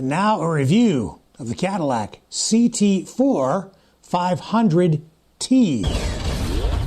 And now a review of the Cadillac CT4 500T.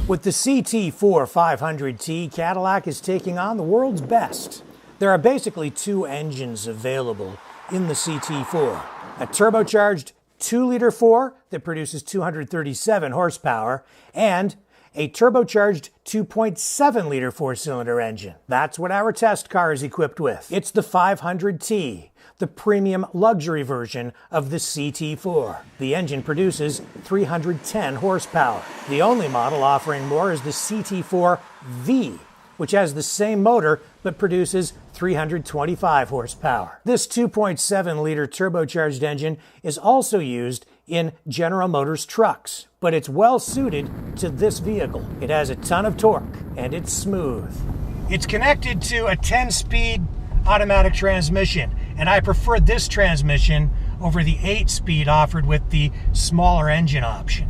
With the CT4 500T, Cadillac is taking on the world's best. There are basically two engines available in the CT4. A turbocharged 2-liter 4 that produces 237 horsepower, and a turbocharged 2.7-liter 4-cylinder engine. That's what our test car is equipped with. It's the 500T, the premium luxury version of the CT4. The engine produces 310 horsepower. The only model offering more is the CT4V, which has the same motor but produces 325 horsepower. This 2.7-liter turbocharged engine is also used in General Motors trucks, but it's well suited to this vehicle. It has a ton of torque and it's smooth. It's connected to a 10-speed automatic transmission, and I prefer this transmission over the 8-speed offered with the smaller engine option.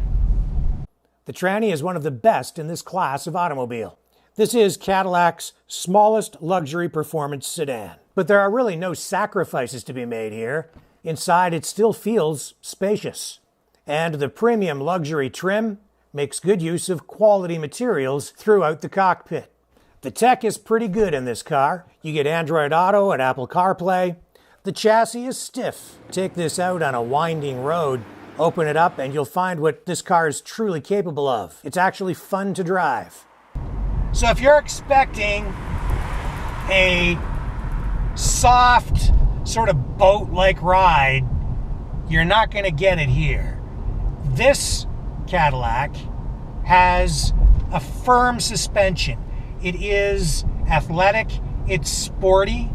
The tranny is one of the best in this class of automobile. This is Cadillac's smallest luxury performance sedan. But there are really no sacrifices to be made here. Inside, it still feels spacious. And the premium luxury trim makes good use of quality materials throughout the cockpit. The tech is pretty good in this car. You get Android Auto and Apple CarPlay. The chassis is stiff. Take this out on a winding road, open it up, and you'll find what this car is truly capable of. It's actually fun to drive. So if you're expecting a soft, sort of boat-like ride, you're not going to get it here. This Cadillac has a firm suspension. It is athletic, it's sporty,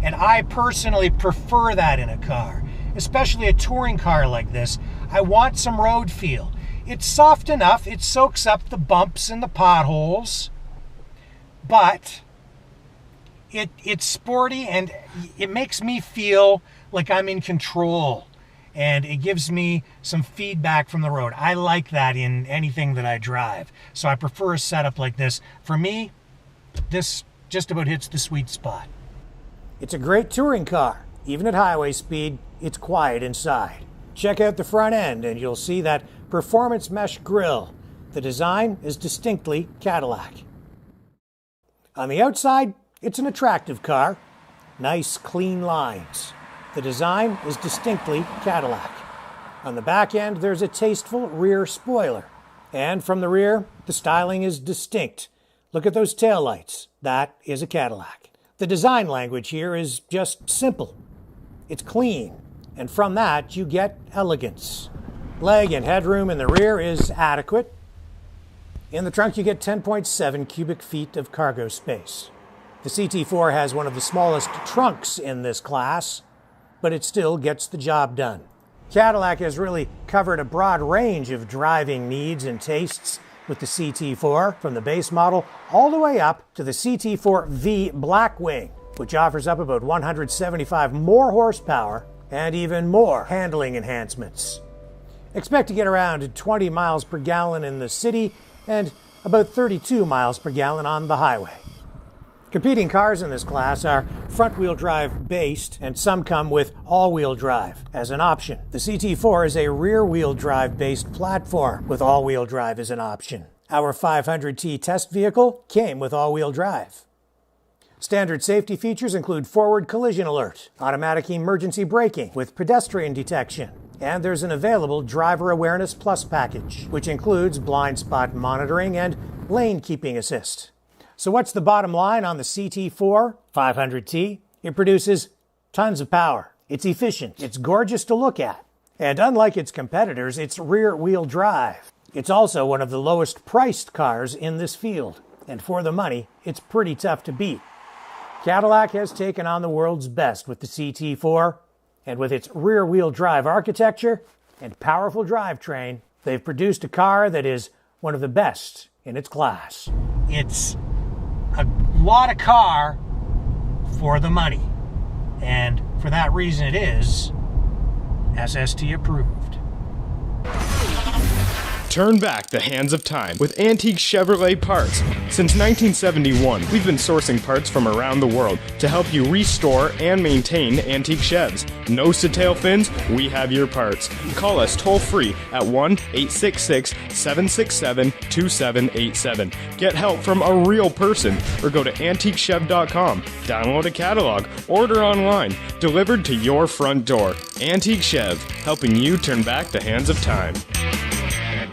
and I personally prefer that in a car, especially a touring car like this. I want some road feel. It's soft enough, it soaks up the bumps and the potholes, but it's sporty and it makes me feel like I'm in control, and it gives me some feedback from the road. I like that in anything that I drive, so I prefer a setup like this. For me, this just about hits the sweet spot. It's a great touring car. Even at highway speed, it's quiet inside. Check out the front end and you'll see that performance mesh grille. The design is distinctly Cadillac. On the outside, it's an attractive car. Nice, clean lines. The design is distinctly Cadillac. On the back end, there's a tasteful rear spoiler. And from the rear, the styling is distinct. Look at those taillights. That is a Cadillac. The design language here is just simple. It's clean. And from that, you get elegance. Leg and headroom in the rear is adequate. In the trunk, you get 10.7 cubic feet of cargo space. The CT4 has one of the smallest trunks in this class, but it still gets the job done. Cadillac has really covered a broad range of driving needs and tastes with the CT4, from the base model all the way up to the CT4V Blackwing, which offers up about 175 more horsepower and even more handling enhancements. Expect to get around 20 miles per gallon in the city and about 32 miles per gallon on the highway. Competing cars in this class are front-wheel drive based, and some come with all-wheel drive as an option. The CT4 is a rear-wheel drive based platform with all-wheel drive as an option. Our 500T test vehicle came with all-wheel drive. Standard safety features include forward collision alert, automatic emergency braking with pedestrian detection, and there's an available Driver Awareness Plus package, which includes blind spot monitoring and lane keeping assist. So what's the bottom line on the CT4 500T? It produces tons of power. It's efficient. It's gorgeous to look at. And unlike its competitors, it's rear-wheel drive. It's also one of the lowest priced cars in this field. And for the money, it's pretty tough to beat. Cadillac has taken on the world's best with the CT4, and with its rear-wheel drive architecture and powerful drivetrain, they've produced a car that is one of the best in its class. It's a lot of car for the money, and for that reason it is SST approved. Turn back the hands of time with antique Chevrolet parts. Since 1971, we've been sourcing parts from around the world to help you restore and maintain antique Chevs. Nose to tail fins, we have your parts. Call us toll free at 1-866-767-2787. Get help from a real person or go to antiquechev.com. Download a catalog, order online, delivered to your front door. Antique Chev, helping you turn back the hands of time.